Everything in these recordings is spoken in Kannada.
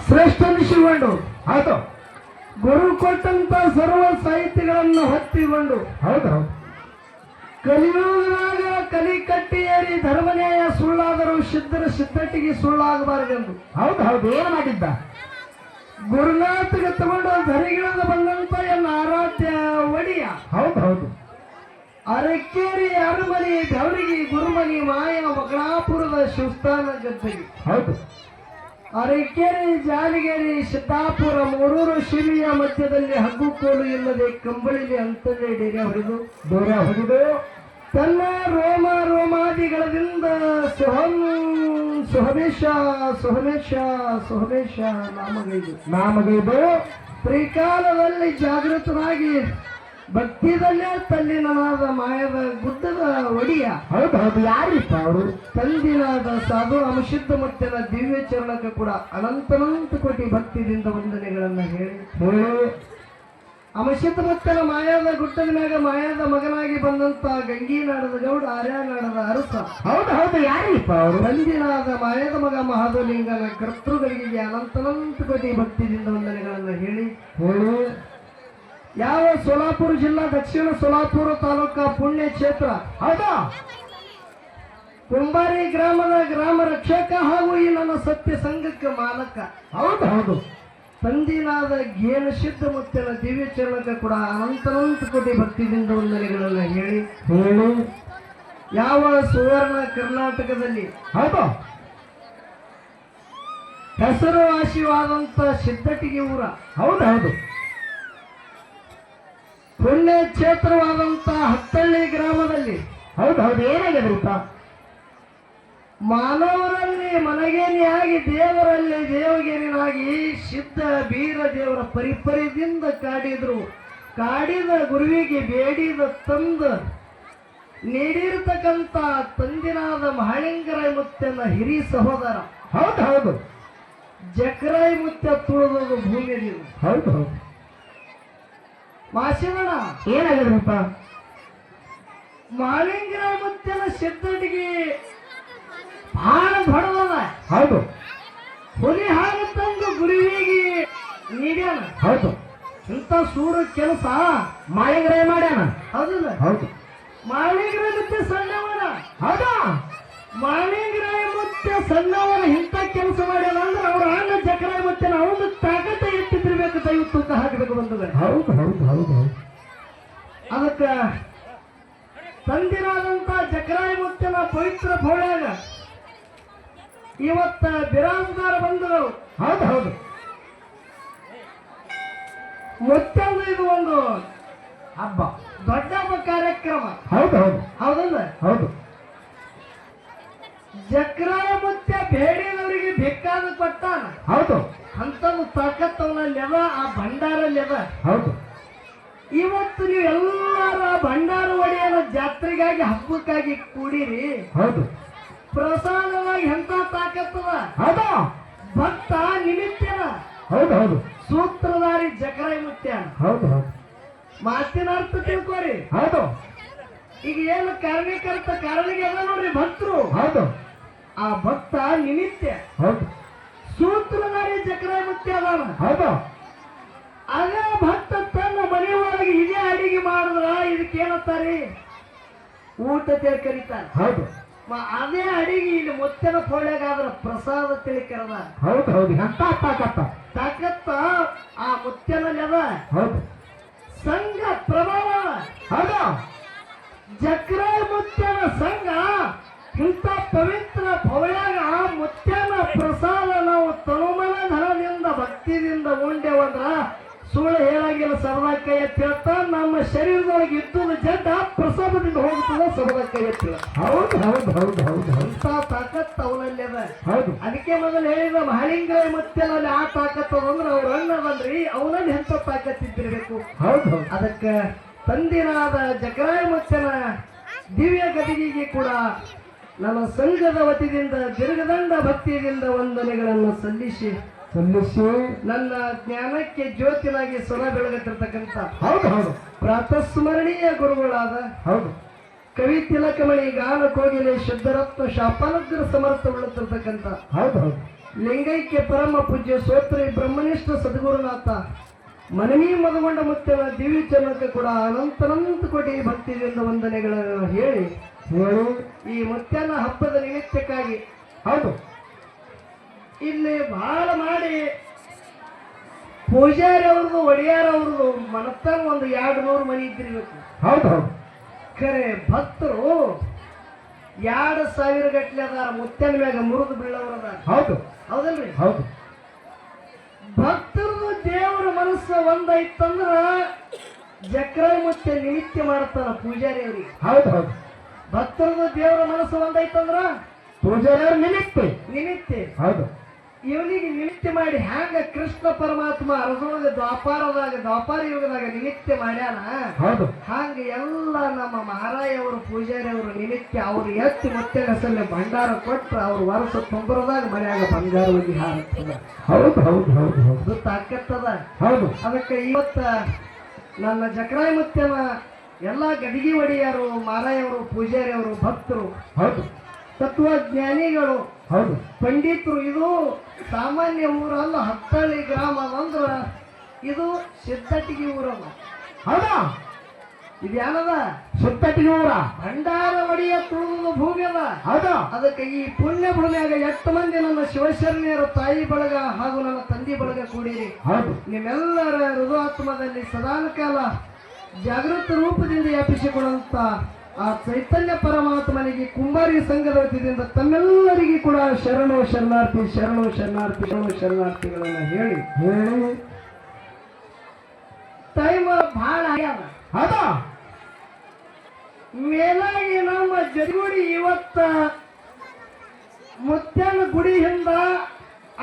ಶ್ರೇಷ್ಠ ಎನಿಸಿಕೊಂಡು ಹೌದು ಗುರು ಕೊಟ್ಟಂತ ಸರ್ವ ಸಾಹಿತ್ಯಗಳನ್ನು ಹೊತ್ತಿಕೊಂಡು ಹೌದು ಹೌದು ಕಲಿಯುಗದಾಗ ಕಲಿ ಕಟ್ಟಿ ಏರಿ ಧರ್ಮನ್ಯಾಯ ಸುಳ್ಳಾದರೂ ಸಿದ್ಧರ ಸಿದ್ಧಟಿಗೆ ಸುಳ್ಳಾಗಬಾರದೆಂದು ಹೌದು ಹೌದು ಏನು ಮಾಡಿದ್ದ ಗುರುನಾಥಗೆ ತಗೊಂಡು ಧರಿಗಿಳಿದು ಬಂದಂತ ಎನ್ನ ಆರಾಧ್ಯ ಒಡಿಯ ಹೌದು ಹೌದು ಅರಕೇರಿ ಅರಮನಿ ಬೆವರಿಗೆ ಗುರುಮನಿ ಮಾಯ ಮಗಳಾಪುರದ ಶಿವಸ್ಥಾನ ಗದ್ದಗಿ ಹೌದು ಅರಕೇರಿ ಜಾಲಿಗೇರಿ ಸಿದ್ದಾಪುರ ಮೂರೂರು ಶಿವಿಯ ಮಧ್ಯದಲ್ಲಿ ಹಗ್ಗು ಕೋಲು ಇಲ್ಲದೆ ಕಂಬಳಿಲಿ ಅಂತಲೇ ಡೇರೆ ಹೊಡೆದು ದೂರ ಹೊಡೆದು ತನ್ನ ರೋಮ ರೋಮಾದಿಗಳದಿಂದ ಸುಹಮೇಶ ಸುಹಮೇಶ ಸುಹಮೇಶ ನಾಮಗೈದು ತ್ರಿಕಾಲದಲ್ಲಿ ಜಾಗೃತನಾಗಿ ಭಕ್ತಿದಲ್ಲೇ ತಲ್ಲಿನಾದ ಮಾಯದ ಗುಡ್ಡದ ಒಡಿಯ ಹೌದು ಹೌದು ಯಾರಿಪ್ಪ ಅವರು ತಂದಿನಾದ ಸಾಧು ಅಮಶುದ್ಧ ಮುತ್ತಿನ ದಿವ್ಯ ಚರಣಕ್ಕೆ ಕೂಡ ಅನಂತನಂತ ಕೋಟಿ ಭಕ್ತಿದಿಂದ ವಂದನೆಗಳನ್ನ ಹೇಳಿ ಅಮಶುದ್ಧ ಮುತ್ತಿನ ಮಾಯಾದ ಗುಡ್ಡದ ಮ್ಯಾಗ ಮಾಯಾದ ಮಗನಾಗಿ ಬಂದಂತ ಗಂಗೀನಾಡದ ಗೌಡ ಆರ್ಯಾನಾಡದ ಅರಸ ಹೌದು ಹೌದು ಯಾರಿಪ್ಪ ಅವರು ತಂದಿನಾದ ಮಾಯದ ಮಗ ಮಹಾದೇವಲಿಂಗನ ಕರ್ತೃಗಳಿಗೆ ಅನಂತನಂತ ಕೋಟಿ ಭಕ್ತಿಯಿಂದ ವಂದನೆಗಳನ್ನ ಹೇಳಿ ಯಾವ ಸೋಲಾಪುರ ಜಿಲ್ಲಾ ದಕ್ಷಿಣ ಸೋಲಾಪುರ ತಾಲೂಕಾ ಪುಣ್ಯ ಕ್ಷೇತ್ರ ಹೌದಾ ಕುಂಬಾರಿ ಗ್ರಾಮದ ಗ್ರಾಮ ರಕ್ಷಕ ಹಾಗೂ ಈ ನನ್ನ ಸತ್ಯ ಸಂಘಕ್ಕೆ ಮಾಲಕ ಹೌದು ಹೌದು ತಂದಿನಾದ ಗೇನ ಸಿದ್ಧ ಮುತ್ತಿನ ದಿವ್ಯ ಚರಣಕ್ಕೆ ಕೂಡ ಅನಂತನಂತ ಕೋಟಿ ಭಕ್ತಿದಿಂದ ವಂದನೆಗಳನ್ನ ಹೇಳಿ ಯಾವ ಸುವರ್ಣ ಕರ್ನಾಟಕದಲ್ಲಿ ಹೌದು ಹೆಸರುವಾಸಿವಾದಂತ ಸಿದ್ಧಟಿಗೆ ಊರ ಹೌದು ಹೌದು ಪುಣ್ಯ ಕ್ಷೇತ್ರವಾದಂತ ಹತ್ತಳ್ಳಿ ಗ್ರಾಮದಲ್ಲಿ ಹೌದು ಹೌದು ಏನಾಗ್ಯದ್ರಿಪ್ಪ ಮಾನವರಲ್ಲಿ ಮನಗೇನಿಯಾಗಿ ದೇವರಲ್ಲಿ ದೇವಗೇನಿಯಾಗಿ ಸಿದ್ಧ ಬೀರ ದೇವರ ಪರಿಪರಿದಿಂದ ಕಾಡಿದ್ರು ಕಾಡಿದ ಗುರುವಿಗೆ ಬೇಡಿದ ತಂದ ನೀಡಿರ್ತಕ್ಕಂಥ ತಂದಿನಾದ ಮಹಳಿಂಗರಾಯ ಮುತ್ತನ ಹಿರಿ ಸಹೋದರ ಹೌದು ಹೌದು ಜಕರಾಯ ಮುತ್ತ ತುಳಿದು ಭೂಮಿಯಲ್ಲಿ ಹೌದು ಹೌದು ಮಾಸಿದಣ ಏನಾಗ್ಯದ್ರಿಪ್ಪ ಮಹಳಿಂಗರಾಯ ಮುತ್ತನ ಸಿದ್ಧಟಿಗೆ ಬಹಳ ಹೊಡೆದ ಹೌದು ಹುಲಿ ಹಾಲು ತಂದು ಗುರುವಿಗೆ ನೀಡ್ಯಾನ ಹೌದು ಇಂಥ ಸೂರ ಕೆಲಸ ಮಾಳಿಂಗರಾಯ ಮಾಡ್ಯಾನ ಹೌದಿಲ್ಲ ಹೌದು ಮಾಳಿಂಗರಾಯ ಮುತ್ತೆ ಸಣ್ಣವನ ಹೌದಾ ಮಾಳಿಂಗರಾಯ ಮುತ್ತೆ ಸಣ್ಣವನ ಇಂಥ ಕೆಲಸ ಮಾಡ್ಯಾನ ಅಂದ್ರೆ ಅವ್ರ ಅಣ್ಣ ಜಕರಾಯ ಮುತ್ತೆ ಅವನು ತಾಕತ್ತ ಎತ್ತಿದ್ದಿರ್ಬೇಕು ದೈವ ತೂಕ ಹಾಕಬೇಕು ಬಂದದ ಹೌದು ಹೌದು ಹೌದು ಹೌದು ಅದಕ್ಕ ತಂದಿರಾದಂತ ಜಕರಾಯ ಮುತ್ತನ ಪವಿತ್ರ ಭೋಳ್ಯಾಗ ಇವತ್ತ ಬಿರಾಜದಾರ ಬಂದರು ಹೌದು ಹೌದು ಮುತ್ತಂದು ಇದು ಒಂದು ಹಬ್ಬ ದೊಡ್ಡ ಹಬ್ಬ ಕಾರ್ಯಕ್ರಮ ಹೌದು ಹೌದು ಹೌದಲ್ಲ ಹೌದು ಜಕರಾಯ ಮುತ್ಯ ಬೇಡಿದವರಿಗೆ ಬೇಕಾದ ಕೊಟ್ಟಾನ ಹೌದು ಅಂತದ್ದು ತಾಕತ್ತವನಲ್ಲಿ ಅದ ಆ ಭಂಡಾರಲ್ಲಿ ಅದ ಹೌದು ಇವತ್ತು ನೀವು ಎಲ್ಲರ ಭಂಡಾರ ಒಡೆಯನ ಜಾತ್ರೆಗಾಗಿ ಹಬ್ಬಕ್ಕಾಗಿ ಕೂಡಿರಿ ಹೌದು ಪ್ರಸಾದವಾಗಿ ಎಂತ ತಾಕತ್ತದ ಹೌದಾ ಭಕ್ತ ನಿಮಿತ್ತನ ಹೌದು ಹೌದು ಸೂತ್ರಧಾರಿ ಜಕರಾಯ ಮುತ್ಯ ಹೌದು ಹೌದು ಮಾತಿನ ಅರ್ಥ ತಿಳ್ಕೊರಿ ಹೌದು ಈಗ ಏನು ಕಾರಣೀಕರ್ತ ಕಾರಣಿಗೆ ಅದ ನೋಡ್ರಿ ಭಕ್ತರು ಹೌದು ಆ ಭಕ್ತ ನಿಮಿತ್ತ ಹೌದು ಸೂತ್ರಧಾರಿ ಜಕರಾಯ ಮುತ್ಯ ಅದಾನ ಹೌದು ಅದೇ ಭಕ್ತ ತನ್ನ ಮನೆಯೊಳಗೆ ಇದೇ ಅಡಿಗೆ ಮಾಡಿದ್ರ ಇದಕ್ಕೇನಂತಾರಿ ಊಟ ತಿಳಿ ಕರೀತಾರೆ ಹೌದು ಅದೇ ಅಡಿಗೆ ಇಲ್ಲಿ ಮುತ್ತನ ಪೊಳ್ಳೆಗಾದ್ರ ಪ್ರಸಾದ ತಿಳಿ ಕರೆದ ಹೌದು ಹೌದು ಎಂತ ತಾಕತ್ತ ತಾಕತ್ತ ಆ ಮುತ್ತನಲ್ಲಿ ಅದ ಹೌದು ಸಂಘ ಪ್ರಭಾವ ಹೌದು ಜಕರಾಯ ಮುತ್ಯನ ಸಂಘ ಇಂಥ ಪವಿತ್ರ ಭವ್ಯಾಗ ಮುತ್ಯನ ಪ್ರಸಾದ ನಾವು ತನುಮನ ಧನದಿಂದ ಭಕ್ತಿದಿಂದ ಉಂಡೆವಂದ್ರ ಸುಳ್ಳು ಹೇಳಾಗಿಲ್ಲ ಸಬದ ಕೈ ಎತ್ತಿರತ್ತ ನಮ್ಮ ಶರೀರದೊಳಗೆ ಇದ್ದದ ಜಡ್ಡ ಪ್ರಸಾದದಿಂದ ಹೋಗುತ್ತದೆ ಸಬದ ಕೈ ಎತ್ತಿಲ್ಲ ಹೌದು ಹೌದು ಹೌದು ಹೌದು ಹೌದು ಇಂಥ ತಾಕತ್ ಅವನಲ್ಲಿ ಅದ ಹೌದು ಅದಕ್ಕೆ ಮೊದಲು ಹೇಳಿದ ಮಹಳಿಂಗರಾಯ ಮುತ್ಯನಲ್ಲಿ ಆ ತಾಕತ್ ಅಂದ್ರೆ ಅವ್ರ ಅಣ್ಣ ಬಂದ್ರಿ ಅವನಲ್ಲಿ ಎಂತ ತಾಕತ್ ಇದ್ದಿರ್ಬೇಕು ಹೌದು ಹೌದು ಅದಕ್ಕೆ ತಂದಿನಾದ ಜಕರಾಯ ಮುತ್ತನ ದಿವ್ಯ ಗದಿಗೆಗೆ ಕೂಡ ನನ್ನ ಸಂಘದ ವತಿಯಿಂದ ದೀರ್ಘದಂಡ ಭಕ್ತಿಯಿಂದ ವಂದನೆಗಳನ್ನು ಸಲ್ಲಿಸಿ ನನ್ನ ಜ್ಞಾನಕ್ಕೆ ಜ್ಯೋತಿನಾಗಿ ಸ್ವರ ಬೆಳಗುತ್ತಿರ್ತಕ್ಕಂಥ ಹೌದು ಹೌದು ಪ್ರಾತಸ್ಮರಣೀಯ ಗುರುಗಳಾದ ಹೌದು ಕವಿ ತಿಲಕಮಣಿ ಗಾನ ಕೋಗಿಲೆ ಶುದ್ಧರತ್ನ ಶಾಪಾನುಗ್ರ ಸಮರ್ಥಗೊಳ್ಳುತ್ತಿರ್ತಕ್ಕಂಥ ಹೌದು ಹೌದು ಲಿಂಗೈಕ್ಯ ಪರಮ ಪೂಜ್ಯ ಸ್ತೋತ್ರಿ ಬ್ರಹ್ಮನಿಷ್ಠ ಸದ್ಗುರುನಾಥ ಮನವಿ ಮದಗೊಂಡ ಮುತ್ತನ ದಿವ್ಯ ಚರಣಕ್ಕೆ ಕೂಡ ಅನಂತ ಕೋಟಿ ಭಕ್ತಿಯಿಂದ ವಂದನೆಗಳನ್ನು ಹೇಳಿ ಈ ಮುತ್ತನ ಹಬ್ಬದ ನಿಮಿತ್ತಕ್ಕಾಗಿ ಹೌದು ಇಲ್ಲಿ ಬಹಳ ಮಾಡಿ ಪೂಜಾರಿ ಅವ್ರದ್ದು ಒಡೆಯಾರ ಅವ್ರದ್ದು ಮನತ್ತಾಗ ಒಂದು 200 ಮನೆ ಇದ್ದಿರ್ಬೇಕು. ಹೌದು ಹೌದು ಖರೆ ಭಕ್ತರು 2000 ಗಟ್ಲೆ ಅದಾರ ಮುತ್ತನ ಮ್ಯಾಗ ಮುರಿದು ಬೀಳವ್ರದಾರ. ಹೌದು ಹೌದಲ್ರಿ? ಹೌದು ಭಕ್ತರದು ದೇವರ ಮನಸ್ಸು ಒಂದೈತಂದ್ರ ಜಕ್ರಾಯಿ ಮುತ್ತೆ ನಿಮಿತ್ತ ಮಾಡ್ತಾನ ಪೂಜಾರಿ ಅವ್ರಿಗೆ. ಹೌದು ಹೌದು ಭಕ್ತರದು ದೇವರ ಮನಸ್ಸು ಒಂದೈತಂದ್ರ ಪೂಜಾರಿಯವ್ರ ನಿಮಿತ್ತ ಹೌದು ಇವನಿಗೆ ನಿಮಿತ್ತ ಮಾಡಿ ಹ್ಯಾಂಗ ಕೃಷ್ಣ ಪರಮಾತ್ಮ ಅರಸೊಳಗ ದ್ವಾಪಾರ ಯುಗದಾಗ ನಿಮಿತ್ತ ಮಾಡ್ಯಾನ. ಹೌದು ಹಾಂಗ ಎಲ್ಲ ನಮ್ಮ ಮಹಾರಾಯವರು ಪೂಜಾರಿ ಅವರು ನಿಮಿತ್ತ ಅವ್ರು ಎತ್ತಿ ಮತ್ತೆ ಹೆಸರಲ್ಲಿ ಭಂಡಾರ ಕೊಟ್ರ ಅವ್ರ ವರ್ಷ ತುಂಬ್ರದಾಗ ಮನ್ಯಾಗ ಬಂಗಾರ ಹೋಗಿ ಹಾರುತ್ತದ. ಹೌದು ಹೌದು ಹೌದು ಹೌದು ತಾಕತ್ತದ. ಹೌದು ಅದಕ್ಕೆ ಇವತ್ತ ನನ್ನ ಜಕ್ರಾಯಿ ಮುತ್ಯನ ಎಲ್ಲ ಗಡಿಗೆ ಒಡೆಯರು ಮಾರಾಯವರು ಪೂಜಾರಿ ಅವರು ಭಕ್ತರು ಹೌದು ತತ್ವಜ್ಞಾನಿಗಳು ಹೌದು ಪಂಡಿತರು. ಇದು ಸಾಮಾನ್ಯ ಊರಲ್ಲ, ಹತ್ತಳ್ಳಿ ಗ್ರಾಮ ಅಂದ್ರ ಇದು ಸಿದ್ದಟ್ಟಿಗೆ ಊರಲ್ಲ. ಹೌದಾ ಇದ್ಯಾನದ ಸುತ್ತಟ್ಟಿಗೆ ಊರ ಭಂಡಾರ ಒಡೆಯ ತುಳಿದ ಭೂಮಿ ಅದ. ಹೌದಾ ಅದಕ್ಕೆ ಈ ಪುಣ್ಯ ಭೂಮಿಯಾಗ 8 ಮಂದಿ ನನ್ನ ಶಿವಶರಣೆಯರು ತಾಯಿ ಬಳಗ ಹಾಗೂ ನನ್ನ ತಂದೆ ಬಳಗ ಕೂಡಿರಿ. ಹೌದು ನಿಮ್ಮೆಲ್ಲರ ಹೃದಯಾತ್ಮದಲ್ಲಿ ಸದಾಕಾಲ ಜಾಗೃತ ರೂಪದಿಂದ ವ್ಯಾಪಿಸಿಕೊಳ್ಳುವಂತ ಆ ಚೈತನ್ಯ ಪರಮಾತ್ಮನಿಗೆ ಕುಂಬಾರಿ ಸಂಘದ ವತಿಯಿಂದ ತಮ್ಮೆಲ್ಲರಿಗೂ ಕೂಡ ಶರಣು ಶರಣಾರ್ಥಿಗಳನ್ನ ಹೇಳಿ ಟೈಮ್ ಬಹಳ ಆಗ್ಯಾದ. ಹೌದಾ ಮೇಲಾಗಿ ನಮ್ಮ ಜಡಿಗುಡಿ ಇವತ್ತ ಮುತ್ಯಾನ ಗುಡಿ ಹಿಂದ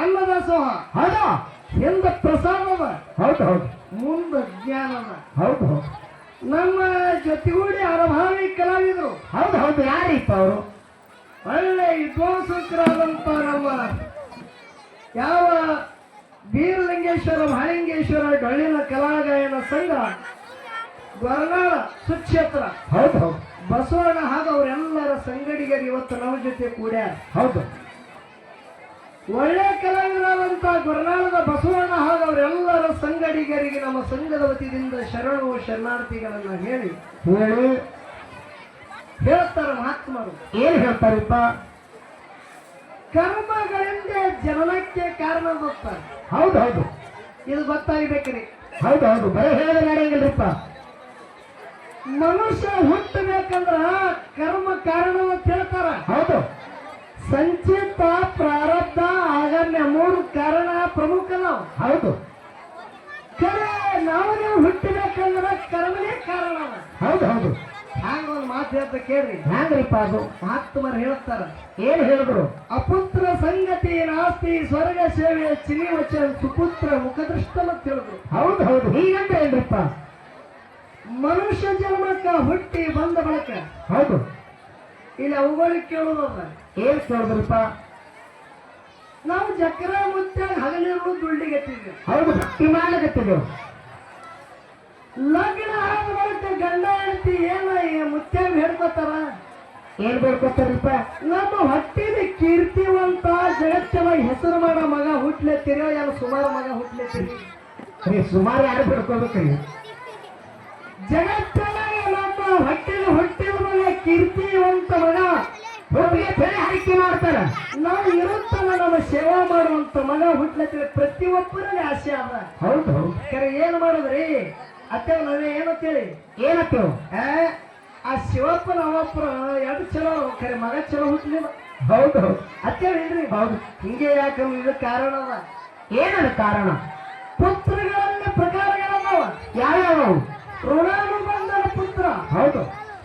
ಅನ್ನದಾಸೋಹ, ಹೌದಾ ಹಿಂದ ಪ್ರಸಾದದ, ಹೌದು ಹೌದು ಮುಂದ ಜ್ಞಾನದ. ಹೌದು ಹೌದು ನಮ್ಮ ಜೊತೆಗೂಡಿ ಅರಭಾವಿ ಕಲಾವಿದರು. ಹೌದು ಹೌದು ಯಾರಿಪ್ಪ ಅವರು? ಒಳ್ಳೆ ವಿದ್ವಾಂಸಕರಾದಂತ ನಮ್ಮ ಯಾವ ಬೀರಲಿಂಗೇಶ್ವರ ಮಹಾಲಿಂಗೇಶ್ವರ ಡೊಳ್ಳಿನ ಕಲಾಗಾಯನ ಸಂಘ ಗೊರನಾಳ ಸುಕ್ಷೇತ್ರ ಹೌದು ಹೌದು ಬಸವಣ್ಣ ಹಾಗೂ ಅವರೆಲ್ಲರ ಸಂಗಡಿಗರು ಇವತ್ತು ನಮ್ಮ ಜೊತೆ ಕೂಡ್ಯಾರ. ಹೌದು ಒಳ್ಳೆ ಕಲಾವಿದರಾದಂತ ಗೊರನಾಳದ ಬಸವಣ್ಣ ಹಾಗೂ ಅವರೆಲ್ಲರ ಸಂಗಡಿಗರಿಗೆ ನಮ್ಮ ಸಂಘದ ವತಿಯಿಂದ ಶರಣಾರ್ಥಿಗಳನ್ನ ಹೇಳಿ ಹೇಳ್ತಾರ ಮಹಾತ್ಮರು. ಏನ್ ಹೇಳ್ತಾರಪ್ಪ? ಕರ್ಮಗಳಿಂದ ಜನನಕ್ಕೆ ಕಾರಣ ಗೊತ್ತಾರೆ. ಹೌದು ಹೌದು ಇದು ಗೊತ್ತಾಗಬೇಕ್ರಿ. ಹೌದು ಹೌದು ಬರೀ ಹೇಳ ನಡೆಯಂಗಿಲ್ಲಪ್ಪ. ಮನುಷ್ಯ ಹುಟ್ಟಬೇಕಂದ್ರ ಕರ್ಮ ಕಾರಣ ಅಂತ ಹೇಳ್ತಾರ. ಹೌದು ಸಂಚಿತ ಪ್ರಾರಬ್ಧ ಆಗಮ್ಯ 3 ಕಾರಣ ಪ್ರಮುಖ. ನಾವು ಹೌದು ಖರೆ ನಾವು ಹುಟ್ಟಬೇಕಂದ್ರ ಕರ್ಮನೇ ಕಾರಣ. ಹೌದು ಹೌದು ಹ್ಯಾಂಗ ಒಂದು ಮಾತು ಹೇಳ್ತ ಕೇಳ್ರಿ. ಹ್ಯಾಂಗ್ರಿಪ್ಪ ಅದು? ಮಹಾತ್ಮರು ಹೇಳ್ತಾರ, ಏನ್ ಹೇಳಿದ್ರು? ಅಪುತ್ರ ಸಂಗತಿ ನಾಸ್ತಿ ಸ್ವರ್ಗ ಸೇವೆ ಚಿನಿ ವಚನ ಸುಪುತ್ರ ಮುಖದೃಷ್ಟ ಅಂತ ಹೇಳಿದ್ರು. ಹೌದು ಹೌದು ಹೀಗಂದ್ರೆ ಏನ್ರಿಪ್ಪ? ಮನುಷ್ಯ ಜನ್ಮಕ್ಕ ಹುಟ್ಟಿ ಬಂದ ಬಳಿಕ ಹೌದು ಇಲ್ಲಿ ಅವುಗಳಿಗೆ ಕೇಳೋದಲ್ಲ. ಏನ್ ಕೇಳಿದ್ರಪ್ಪ? ನಾವು ಜಕ್ರ ಮುತ್ತಾಗ ಹಗಲಿರುಳು ದುಡ್ಡಿಗೆತ್ತಿದ್ವಿ. ಹೌದು ಭಕ್ತಿ ಮಾಡಕತ್ತಿದ್ರು. ಲಗ್ನ ಆದ ಬಳಿಕ ಗಂಡ ಹೆಂಡತಿ ಏನ ಮುತ್ತಾಗ ಹೇಳ್ಕೊತಾರ. ಏನ್ ಬೇಡ್ಕೊತಾರಪ್ಪ? ನಮ್ಮ ಹೊಟ್ಟಿದ ಕೀರ್ತಿವಂತ ಜಗತ್ತವಾಗಿ ಹೆಸರು ಮಾಡೋ ಮಗ ಹುಟ್ಲೆತ್ತಿರೋ ಏನು ಸುಮಾರು ಮಗ ಹುಟ್ಲೆತ್ತೀರಿ. ಸುಮಾರು ಯಾರು ಬಿಡ್ಕೋಬೇಕ್ರಿ? ಜಗತ್ತನಾಗ ನಮ್ಮ ಹುಟ್ಟಿದ ಮಗ ಕೀರ್ತಿವಂತ ಮಗ ಬೆಳೆ ಹರಿಕೆ ಮಾಡ್ತಾರ. ನಾವು ಇರುತ್ತಲ್ಲ ನಮ್ಮ ಸೇವಾ ಮಾಡುವಂತ ಮಗ ಹುಟ್ಲತ್ತಿರ ಪ್ರತಿಯೊಬ್ಬರಲ್ಲಿ ಆಸೆ ಅದ. ಹೌದು ಹೌದು ಕರೆ ಏನ್ ಮಾಡುದ್ರಿ ಅತ್ತೆ ನಾವೇ ಏನಂತೇಳಿ ಏನತ್ತೇವು? ಆ ಶಿವಪ್ಪನ ಅವಪ್ಪನ 2 ಚಲೋ ಕರೆ ಮಗ ಚಲೋ ಹುಟ್ಲಿಲ್ಲ. ಹೌದು ಹೌದು ಅತ್ತೇಳ್ರಿ. ಹೌದು ಹಿಂಗೆ ಯಾಕಂದ್ರೆ ಇದು ಕಾರಣ ಅದ. ಏನದ ಕಾರಣ? ಪುತ್ರಗಳಲ್ಲಿ ಪ್ರಕಾರಗಳವ. ಯಾವ್ಯಾವ? ಋಣಾನುಬಂಧನ ಪುತ್ರ, ಹೌದು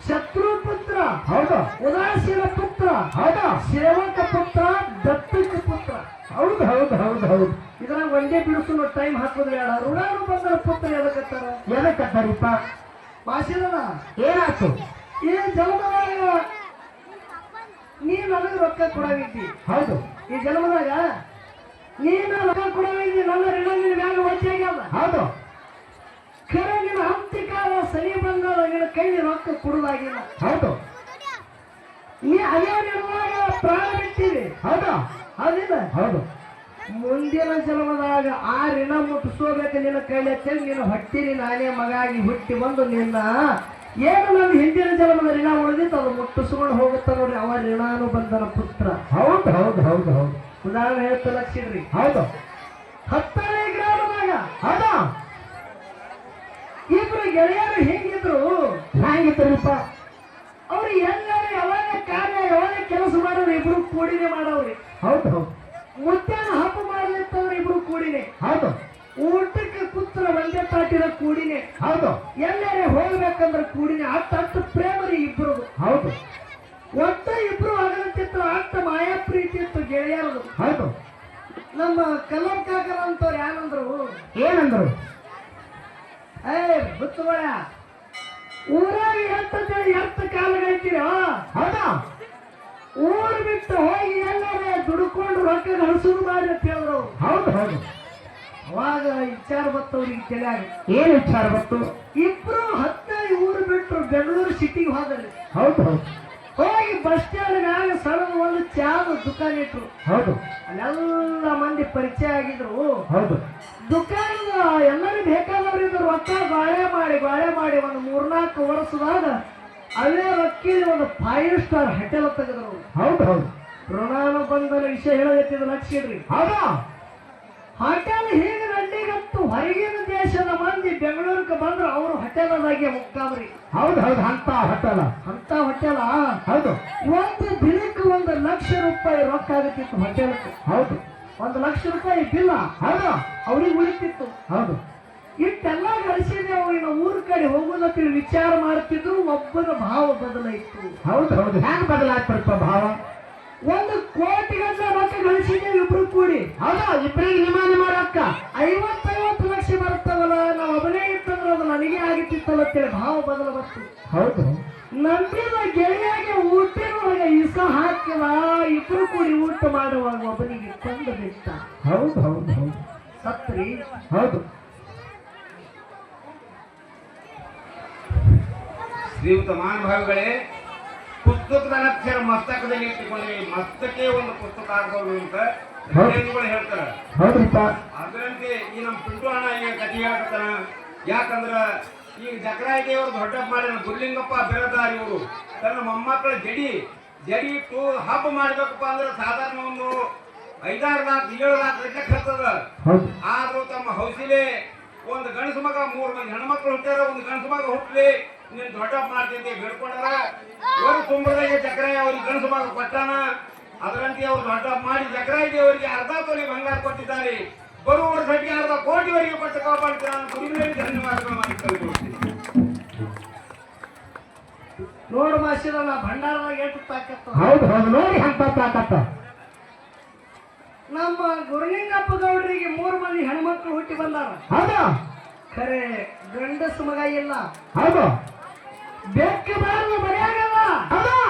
ಶತ್ರು ಪುತ್ರ, ಹೌದು ಉದಾಸೀನ ಪುತ್ರ, ಹೌದು ಸೇವಕ ಪುತ್ರ, ದತ್ತಕ ಪುತ್ರ. ಹೌದು ಹೌದು ಹೌದು ಹೌದು ಇದ್ರಾಗ ಒಂದೇ ಬಿಡಿಸೋ ಟೈಮ್ ಹಾಕೋದು ಬೇಡ. ಋಣಾನುಬಂಧನ ಪುತ್ರ ಎದಕ್ಕತ್ತಾರ? ಎದಕ್ಕತ್ತಾರಿಪ್ಪ? ಮಾಸಿದನ ಏನಾಯ್ತು? ಈ ಜನ್ಮದಾಗ ನೀ ನನಗೆ ರೊಕ್ಕ ಕೊಡವಿದ್ದಿ. ಹೌದು ಈ ಜನ್ಮದಾಗ ನೀನು ರೊಕ್ಕ ಕೊಡವಿದ್ದಿ. ನನ್ನ ಋಣ ನಿನ್ನ ಮ್ಯಾಗ ಒಚ್ಚಾಗ್ಯದ. ಹೌದು ಖರೆ ನಿನ್ನ ಅಂತಿಕಾಲ ಸರಿ ಬಂದಾಗ ನಿನ್ನ ಕೈ ರೊಕ್ಕ ಕೊಡುದಾಗಿಲ್ಲ. ಹೌದು ನೀ ಅದೇ ನಿರ್ವಾಗ ಪ್ರಾಣ ಬಿಟ್ಟಿರಿ. ಹೌದಾ? ಹೌದಿಲ್ಲ? ಹೌದು ಮುಂದಿನ ಜನ್ಮದಾಗ ಆ ಋಣ ಮುಟ್ಟಿಸೋಬೇಕು ನಿನ್ನ ಕೈಲಿ ಅಂತೇಳಿ ನಿನ್ನ ಹೊಟ್ಟಿನಿ ನಾನೇ ಮಗಾಗಿ ಹುಟ್ಟಿ ಬಂದು ನಿನ್ನ ಏನು ನನ್ನ ಹಿಂದಿನ ಜನ್ಮದ ಋಣ ಉಳಿದಿತ್ತು ಅದು ಮುಟ್ಟಿಸ್ಕೊಂಡು ಹೋಗುತ್ತ ನೋಡ್ರಿ ಅವ ಋಣಾನುಬಂಧನ ಪುತ್ರ. ಹೌದು ಹೌದು ಹೌದು ಹೌದು ಉದಾಹರಣೆ ಹೇಳ್ತಾ ಲಕ್ಷಿಡ್ರಿ. ಹೌದು 10ನೇ ಗ್ರಾಮದಾಗ ಹೌದಾ ಇಬ್ರು ಗೆಳೆಯರು ಹೆಂಗಿದ್ರು ಹೆಂಗಿತ್ತರಿಪ್ಪ ಅವ್ರು ಎಲ್ಲರೂ ಯಾವಾಗ ಕಾರ್ಯ ಯಾವಾಗ ಕೆಲಸ ಮಾಡೋರು ಇಬ್ರು ಕೂಡಿನೇ ಮಾಡವ್ರಿ. ಹೌದು ಹೌದು ಮುತ್ಯಾನ ಹಬ್ಬ ಮಾಡ್ಲಿತ್ತಂದ್ರೆ ಇಬ್ರು ಕೂಡಿನೇ, ಹೌದು ಊಟಕ್ಕೆ ಕೂತ್ರ ಒಂದೇ ತಾಟಿನ ಕೂಡಿನೇ, ಹೌದು ಎಲ್ಲರೇ ಹೋಗ್ಬೇಕಂದ್ರೆ ಕೂಡಿನೇ. ಅಷ್ಟು ಪ್ರೇಮರಿ ಇಬ್ರು. ಹೌದು ಒಟ್ಟ ಇಬ್ರು ಆಗಲತ್ತಿತ್ತು, ಅಷ್ಟು ಮಾಯಾ ಪ್ರೀತಿ ಇತ್ತು ಗೆಳೆಯರದು. ಹೌದು ನಮ್ಮ ಕಲ್ಲಂ ಕಾಕರ ಅಂತವ್ರು ಏನಂದ್ರು, ಏನಂದ್ರು ಬುತ್ತುಗಳ ಊರಾಗ ಎಷ್ಟು ಕಾಲಗಳೈತೀರ, ಹೌದಾ ಊರು ಬಿಟ್ಟು ಹೋಗಿ ಎಲ್ಲರೇ ದುಡ್ಕೊಂಡು ರೊಕ್ಕ ಹಣಸುದು ಮಾಡಿ ಅಂತ ಹೇಳಿದ್ರು. ಹೌದು ಹೌದು ಅವಾಗ ವಿಚಾರ ಬತ್ತವ್ರಿಗೆ ತಿಳಿಯಾಗ ಏನ್ ವಿಚಾರ ಬತ್ತು? ಇಬ್ರು 15 ಊರು ಬಿಟ್ಟರು ಬೆಂಗಳೂರು ಸಿಟಿಗೆ ಹೋದಲ್ಲಿ. ಹೌದು ಹೌದು ಹೋಗಿ ಬಸ್ ಸ್ಟ್ಯಾಂಡ್ ಮ್ಯಾಗ ಸಣ್ಣ ಒಂದು ಚಾದ ದುಕಾನ್ ಇಟ್ರು. ಹೌದು ಅಲ್ಲೆಲ್ಲ ಮಂದಿ ಪರಿಚಯ ಆಗಿದ್ರು. ಹೌದು ದುಕಾನದ ಎಲ್ಲರೂ ಬೇಕಾದವ್ರು ಇದ್ರು. ರೊಕ್ಕ ಬಾಳೆ ಮಾಡಿ ಒಂದು 3-4 ವರ್ಷದಾಗ ಅವೇ ರೊಕ್ಕಿದ ಒಂದು 5 ಸ್ಟಾರ್ ಹೋಟೆಲ್ ತೆಗೆದ್ರು. ಹೌದು ಹೌದು ಋಣಾನುಬಂಧನ ವಿಷಯ ಹೇಳತ್ತಿದ್ದು ಲಕ್ಷ ಇಡ್ರಿ. ಹೌದಾ ಹೋಟೆಲ್ ಹೀಗೆ ನಡ್ಡಿಗತ್ತು ಹೊರಗಿನ ದೇಶದ ಮಂದಿ ಬೆಂಗಳೂರಿಗೆ ಬಂದ್ರು ಅವರು ಹೋಟೆಲ್ದಾಗೆ ಮುಕ್ಕಾಬ್ರಿ. ಹೌದು ಹೌದು ಅಂತ ಹಟ್ಟಲ್ಲ ಅಂತ ಹೋಟೆಲ ಹೌದು ಒಂದು ದಿನಕ್ಕೆ 1 ಲಕ್ಷ ರೂಪಾಯಿ ರೊಕ್ಕ ಆಗುತ್ತಿತ್ತು ಹೋಟೆಲ್ಗೆ. ಹೌದು 1 ಲಕ್ಷ ರೂಪಾಯಿ ಬಿಲ್ಲ ಹೌದು ಅವ್ರಿಗೆ ಉಳಿತಿತ್ತು. ಹೌದು ಇಷ್ಟೆಲ್ಲ ಗಳಿಸಿದೆವು ಇನ್ನು ಊರ್ ಕಡೆ ಹೋಗೋದಕ್ಕೆ ವಿಚಾರ ಮಾಡ್ತಿದ್ರು. ಒಬ್ಬನ ಭಾವ ಬದಲಾಯಿತು. ಹೌದು ಹೌದು ಹೆಂಗ್ ಬದಲಾಗ್ತಾರಪ್ಪ ಭಾವ? 1 ಕೋಟಿಗಂತ ರೊಕ್ಕ ಗಳಿಸಿದ್ದೇವೆ ಇಬ್ರು ಕೂಡಿ. ಹೌದಾ ಇಬ್ಬರಿಗೆ ನಿಮ್ಮ ರೊಕ್ಕ 50 ಲಕ್ಷ ಬರ್ತಾವಲ್ಲ, ನಾವು ಒಬ್ಬನೇ ಇತ್ತಂದ್ರೆ ಅದು ನನಗೆ ಆಗಿತ್ತಿತ್ತಲ್ಲ ಅಂತೇಳಿ ಭಾವ ಬದಲ ಬಂತು. ಹೌದು ನಂಬಿದ ಗೆಳೆಯಾಗೆ ಊಟಿನೊಳಗೆ ಇಸ ಹಾಕಿದ ಇಬ್ರು ಕೂಡಿ ಊಟ ಮಾಡುವಾಗ ಒಬ್ಬನಿಗೆ ಕೊಂದು ಬಿಟ್ಟ. ಹೌದು ಹೌದು ಹೌದು ಸತ್ರಿ. ಹೌದು ಶ್ರೀಯುತ ಮಹಾನುಭಾವಿಗಳೇ, ಪುಸ್ತಕದ ಅಕ್ಷರ ಮಸ್ತಕದಲ್ಲಿ ಇಟ್ಟುಕೊಂಡ್ರೆ ಮಸ್ತಕ್ಕೆ ಒಂದು ಪುಸ್ತಕ ಆಗ್ಬೋದು ಅಂತ ಗಳು ಹೇಳ್ತಾರ. ಹೌದ್ರಿಪ್ಪ ಅದರಂತೆ ಈ ನಮ್ಮ ಪಿಂಟು ಅಣ್ಣ ಈಗ ಕಥೆ ಹೇಳ್ತಾನ. ಯಾಕಂದ್ರ ಈಗ ಜಕರಾಯ ದೇವರು ದೊಡ್ಡಪ್ಪ ಮಾಡಿದ ಗುರುಲಿಂಗಪ್ಪ ಬಿರದಾರಿ ಇವರು ತನ್ನ ಮೊಮ್ಮಕ್ಕಳ ಜಡಿ ಇಟ್ಟು ಹಬ್ಬ ಮಾಡ್ಬೇಕಪ್ಪ ಅಂದ್ರೆ ಸಾಧಾರಣ ಒಂದು 5-6 ಲಾಖ 7 ಲಾಖ ಲೆಕ್ಕ ಹತ್ತದ. ಆದ್ರೂ ತಮ್ಮ ಹೌಸಿಲೆ ಒಂದು ಗಂಡಸು ಮಗ 3 ಮಂದಿ ಹೆಣ್ಮಕ್ಳು ಹುಟ್ಟಾರ, ಒಂದು ಗಂಡಸು ಮಗ ಹುಟ್ಟಲಿ ನೀನ್ ದೊಡ್ಡಪ್ಪ ಮಾಡ್ತಿದ್ದೆ ಬೇಡ್ಕೊಂಡಾರ. ಒಂದು ತುಂಬರದಾಗೆ ಜಕರಾಯ ಅವ್ರಿಗೆ ಗಂಡಸು ಮಗ ಕೊಟ್ಟಾನ. ಅದರಂತೆ ಅವ್ರು ದೊಡ್ಡಪ್ಪ ಮಾಡಿ ಜಕರಾಯ ದೇವರಿಗೆ 1/2 ತೊಲೆ ಬಂಗಾರ ಕೊಟ್ಟಿದ್ದಾರೆ. ಬರುವ ವರ್ಷಕ್ಕೆ 1/2 ಕೋಟಿವರೆಗೆ ಕೊಟ್ಟು ಕಾಪಾಡ್ತೀನಿ. ನಾನು ಗುರುವಿನಲ್ಲಿ ಧನ್ಯವಾದಗಳು ಮಾಡಿ ಕಲ್ಕೊಳ್ತೀನಿ. ನೋಡು ಮಾಸಿದ ನಾ ಭಂಡಾರದಾಗ ಎಷ್ಟು ತಾಕತ್ತ. ಹೌದು ಹೌದು ನೋಡಿ ಅಂತ ತಾಕತ್ತ. ನಮ್ಮ ಗುರುಲಿಂಗಪ್ಪ ಗೌಡರಿಗೆ 3 ಮಂದಿ ಹೆಣ್ಮಕ್ಳು ಹುಟ್ಟಿ ಬಂದಾರ. ಹೌದಾ ಖರೆ ಗಂಡಸ ಮಗ ಇಲ್ಲ. ಹೌದು ಬೆಕ್ಕ ಬಾರ್ದು ಮನೆಯಾಗಲ್ಲ. ಹೌದಾ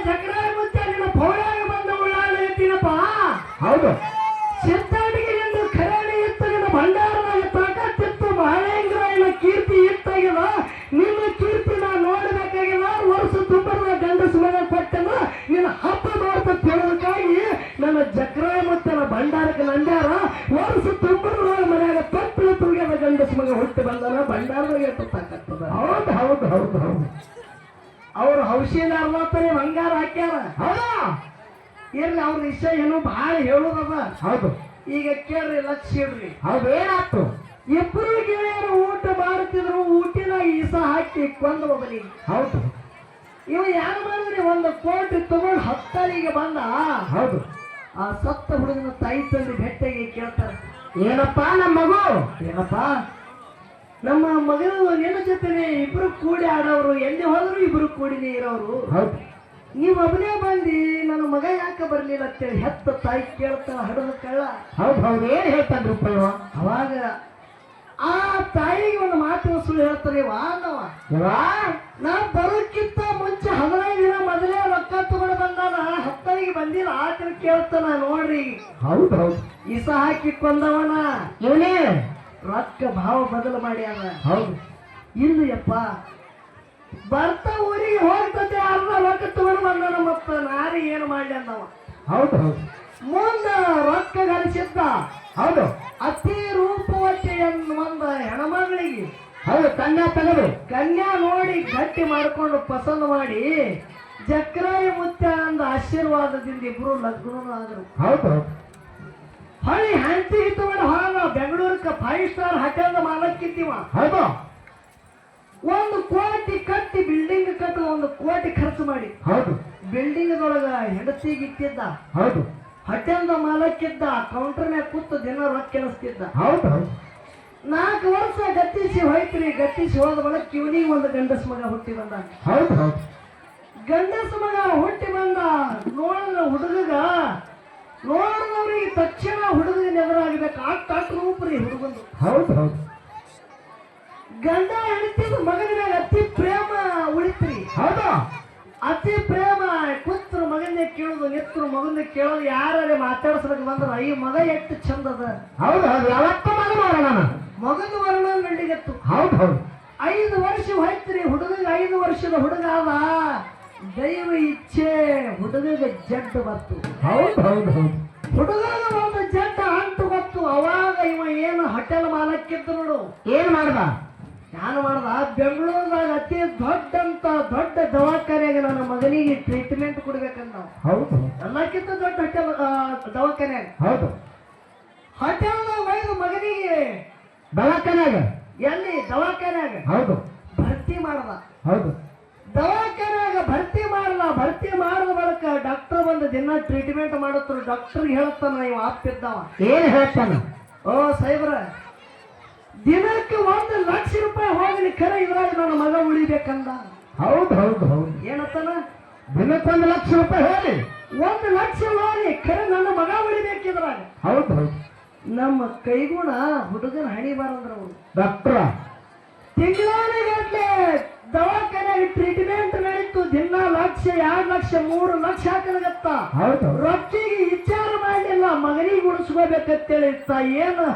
ಜಕರಾಯ ಮುಚ್ಚ ನಿನ್ನ ಪೌಳ್ಯಾಗ ಬಂದ ಉಳ್ಳಾಳ ಎತ್ತಿನಪ್ಪ. ಹೌದು ಸಿದ್ದಾಟಿಗೆ ಎಂದು ಖರೇಡಿ ಇತ್ತು. ನಿನ್ನ ಭಂಡಾರದಾಗ ತಾಕತ್ತಿತ್ತು. ಮಹೇಂದ್ರಾಯನ ಕೀರ್ತಿ ಇತ್ತಾಗಿಲ್ಲ. ನಿನ್ನ ಕೀರ್ತಿ ನಾ ನೋಡಬೇಕಾಗಿಲ್ಲ. ವರ್ಷ ತುಂಬರದ ಗಂಡಸ ಮಗ ಕೊಟ್ಟನ ನಿನ್ನ ಹಬ್ಬ ಮಾಡ್ತಾ ಹೇಳೋದಕ್ಕಾಗಿ ನನ್ನ ಜಕರಾಯ ಮುಚ್ಚನ ಭಂಡಾರಕ್ಕೆ ನಂದ್ಯಾರ. ವರ್ಷ ತುಂಬರದ ಮನೆಯಾಗ ತಪ್ಪು ತುಗಿಯದ ಗಂಡಸ ಮಗ ಹುಟ್ಟಿ ಬಂದನ. ಭಂಡಾರದಾಗ ಎಷ್ಟು ತಾಕತ್ತದ. ಹೌದು ಹೌದು ಹೌದು ಹೌದು ಅವ್ರು ಔಷಧ 60 ಬಂಗಾರ ಹಾಕ್ಯಾರ. ಹೌದಾ ಇರ್ಲಿ ಅವ್ರ ವಿಷಯ ಏನು ಬಹಳ ಹೇಳುದದ. ಹೌದು ಈಗ ಕೇಳ್ರಿ ಲಕ್ಷ ಇಡ್ರಿ. ಹೌದು ಏನಾಯ್ತು? ಇಬ್ಬರು ಗೆಳೆಯರು ಊಟ ಮಾಡ್ತಿದ್ರು. ಊಟಿನಾಗ ಈಸ ಹಾಕಿ ಕೊಂದು ಒಬ್ಬನಿಗೆ. ಹೌದು ಇವ ಯಾರು ಮಾಡಿದ್ರಿ 1 ಕೋಟಿ ತಗೊಂಡು 10ರಿಗೆ ಬಂದ. ಹೌದು ಆ ಸತ್ತ ಹುಡುಗನ ತಾಯಿ ತಂದೆ ಭೇಟಿಗೆ ಕೇಳ್ತಾರೆ, ಏನಪ್ಪಾ ನಮ್ಮ ಮಗು? ಏನಪ್ಪಾ ನಮ್ಮ ಮಗಳು ನಿನ್ನ ಜೊತೆನೆ ಇಬ್ರು ಕೂಡಿ ಆಡೋರು, ಎಲ್ಲಿ ಹೋದ್ರು ಇಬ್ರು ಕೂಡಿನೇ ಇರೋರು. ಹೌದು ನೀವು ಒಬ್ಬನೇ ಬಂದಿ ನನ್ನ ಮಗ ಯಾಕೆ ಬರ್ಲಿಲ್ಲ ಅಂತೇಳಿ ಹೆತ್ತ ತಾಯಿ ಕೇಳ್ತಾಳ ಹಡದ ಕಳ್ಳ. ಹೌದು ಹೌದು ಏನ್ ಹೇಳ್ತಾನ್ರಿಪ್ಪ ಇವ? ಅವಾಗ ಆ ತಾಯಿಗೆ ಒಂದು ಮಾತು ಸುಳ್ಳು ಹೇಳ್ತಾರೆ. ವಾದವ ನಾ ಬರೋಕ್ಕಿಂತ ಮುಂಚೆ 15 ದಿನ ಮೊದಲೇ ರೊಕ್ಕ ತಗೊಂಡು ಬಂದಾನ. 10ರಿಗೆ ಬಂದಿಲ್ಲ ಆತರ ಕೇಳ್ತಾನ. ನೋಡ್ರಿ ಹೌದು ಹೌದು ಈಸ ಹಾಕಿ ಕೊಂದವನ ಇವನೇ ರೊಕ್ಕ ಭಾವ ಬದಲು ಮಾಡ್ಯಾನ. ಹೌದು ಇನ್ನು ಯಪ್ಪ ಬರ್ತಾ ಊರಿಗೆ ಹೋಗ್ತದೆ 1/2 ರೊಕ್ಕ ತಗೊಂಡು ಬಂದಾನ. ಮತ್ತ ನಾರಿ ಏನು ಮಾಡ್ಲಿ ಅಂದವ. ಹೌದು ಹೌದು ಮುಂದ ರೊಕ್ಕ ಗಳಿಸಿದ್ದ ಹೌದು ಅತಿ ರೂಪವತಿ ಒಂದು ಹೆಣ್ಮಗಳಿಗೆ ಹೌದು ಕನ್ಯಾ ತೆಗೆದು ಕನ್ಯಾ ನೋಡಿ ಗಟ್ಟಿ ಮಾಡ್ಕೊಂಡು ಪಸಂದ್ ಮಾಡಿ ಜಕ್ರಾಯ ಮುತ್ಯ ಅಂದ ಆಶೀರ್ವಾದದಿಂದ ಇಬ್ರು ಲಗ್ನ ಆದ್ರು. ಹೌದು ಹೊಳಿ ಹಂತಿ ಇತ್ತುವಡ ಹೊರ ಬೆಂಗಳೂರಕ್ಕೆ 5 ಸ್ಟಾರ್ ಹೋಟೆಲ್ ಮಾಲಕ್ಕಿದ್ದೀವ. ಹೌದು 1 ಕೋಟಿ ಕಟ್ಟಿ ಬಿಲ್ಡಿಂಗ್ ಕಟ್ಟ 1 ಕೋಟಿ ಖರ್ಚು ಮಾಡಿ ಹೌದು ಬಿಲ್ಡಿಂಗ್ ಒಳಗ ಹೆಂಡತಿಗಿತ್ತಿದ್ದ. ಹೌದು ಹೋಟೆಲ್ ಮಾಲಕ್ಕಿದ್ದ. ಕೌಂಟರ್ ಮ್ಯಾಗ ಕೂತು ದಿನ ರೊಕ್ಕ ಕೆಲಸ್ತಿದ್ದ. ಹೌದು ಹೌದು 4 ವರ್ಷ ಗತ್ತಿಸಿ ಹೋಯ್ತ್ರಿ. ಗತ್ತಿಸಿ ಹೋದ ಬಳಿಕ ಕಿವನಿಗೆ ಒಂದು ಗಂಡಸ ಮಗ ಹುಟ್ಟಿ ಬಂದ. ಹೌದು ಹೌದು ಗಂಡಸ ಮಗ ಹುಟ್ಟಿ ಬಂದ. ನೋಡಿದ ಹುಡುಗ ನೋಡಿದವ್ರಿಗೆ ತಕ್ಷಣ ಹುಡುಗನ ಎದುರಾಗಬೇಕು. ಆಟ ರೂಪ್ರಿ ಹುಡುಗಂದು. ಹೌದು ಹೌದು ಗಂಡ ಹೆಂಡತಿದ ಮಗನ ಮ್ಯಾಗ ಅತಿ ಪ್ರೇಮ ಉಳಿತ್ರಿ. ಹೌದು ಅತಿ ಪ್ರೇಮ ಕೂತ್ರು ಮಗನ್ನೇ ಕೇಳುದು, ನಿತ್ರು ಮಗನ್ನೇ ಕೇಳೋದು. ಯಾರೇ ಮಾತಾಡ್ಸಕ್ ಬಂದ್ರ ಈ ಮಗ ಎಷ್ಟು ಚಂದ ಅದ. ಹೌದು ಹೌದು ಯಾವತ್ತ ಮಗ ನೋಡೋಣ ಮಗನ ವರ್ಣ ಗಂಡಿಗೆತ್ತು. ಹೌದು ಹೌದು 5 ವರ್ಷ ಹೋಯ್ತ್ರಿ. ಹುಡುಗಗೆ 5 ವರ್ಷದ ಹುಡುಗ ಅದ. ದೈವ ಇಚ್ಛೆ ಹುಡುಗಗೆ ಜಡ್ಡು ಬತ್ತು. ಹೌದು ಹೌದು ಹೌದು ಹುಡುಗನ ಒಂದು ಜಡ್ಡ ಅಂಟು ಬತ್ತು. ಅವಾಗ ಇವ ಏನು ಹೋಟೆಲ್ ಮಾಲಕ್ಕಿದ್ದು ನೋಡು. ಏನ್ ಮಾಡ್ದ ನಾನು ಮಾಡ್ದ ಬೆಂಗಳೂರದಾಗ ಅತಿ ದೊಡ್ಡ ದವಾಖಾನೆಗೆ ನನ್ನ ಮಗನಿಗೆ ಟ್ರೀಟ್ಮೆಂಟ್ ಕೊಡ್ಬೇಕಂದ. ಹೌದು ಎಲ್ಲಕ್ಕಿಂತ ದೊಡ್ಡ ಹೋಟೆಲ್ ದವಾಖಾನೆಯಾಗ ಹೌದು ಹೋಟೆಲ್ದಾಗ ಒಯ್ದು ಮಗನಿಗೆ ದವಾಖಾನ್ಯಾಗ ಎಲ್ಲಿ ದವಾಖಾನೆಯಾಗ ಹೌದು ಭರ್ತಿ ಮಾಡ್ದ. ಹೌದು ದವಾಖಾನೆಯಾಗ ಭರ್ತಿ ಮಾಡಿದ ಬಳಿಕ ಡಾಕ್ಟರ್ ಬಂದು ದಿನ ಟ್ರೀಟ್ಮೆಂಟ್ ಮಾಡತ್ರು. ಡಾಕ್ಟರ್ ಹೇಳತ್ತಾನ ಇವ ಆಪ್ತಿದ್ದವ. ಏನ್ ಹೇಳ್ತಾನ ಓ ಸಾಹೇಬ್ರ, ದಿನಕ್ಕೆ 1 ಲಕ್ಷ ರೂಪಾಯಿ ಹೋಗಲಿ ಖರೆ ಇದ್ರಾಗ ನನ್ನ ಮಗ ಉಳಿಬೇಕಂದ. ಹೌದು ಹೌದು ಹೌದು ಏನತ್ತಾನ? ದಿನಕ್ಕೆ 1 ಲಕ್ಷ ರೂಪಾಯಿ ಹೇಳಿ 1 ಲಕ್ಷ ಹೋಗಿ ಖರೆ ನನ್ನ ಮಗ ಉಳಿಬೇಕಿದ್ರಾಗ. ಹೌದು ಹೌದು ನಮ್ಮ ಕೈಗುಣ ಹುಡುಗನ ಹಣಿ ಬಾರಂದ್ರ ಅವರು ಡಾಕ್ಟ್ರ ತಿಂಗಳಾನಿಗಟ್ಲೆ ದವಾಖಾನೆಗೆ ಟ್ರೀಟ್ಮೆಂಟ್ ನಡೀತು. ದಿನ 1 ಲಕ್ಷ 2 ಲಕ್ಷ 3 ಲಕ್ಷ ಹಾಕಲಾಗತ್ತ. ಹೌದು ರೊಕ್ಕಿಗೆ ವಿಚಾರ ಮಾಡಲಿಲ್ಲ. ಮಗನಿಗೆ ಉಳಿಸ್ಕೋಬೇಕಂತೇಳಿ ಏನು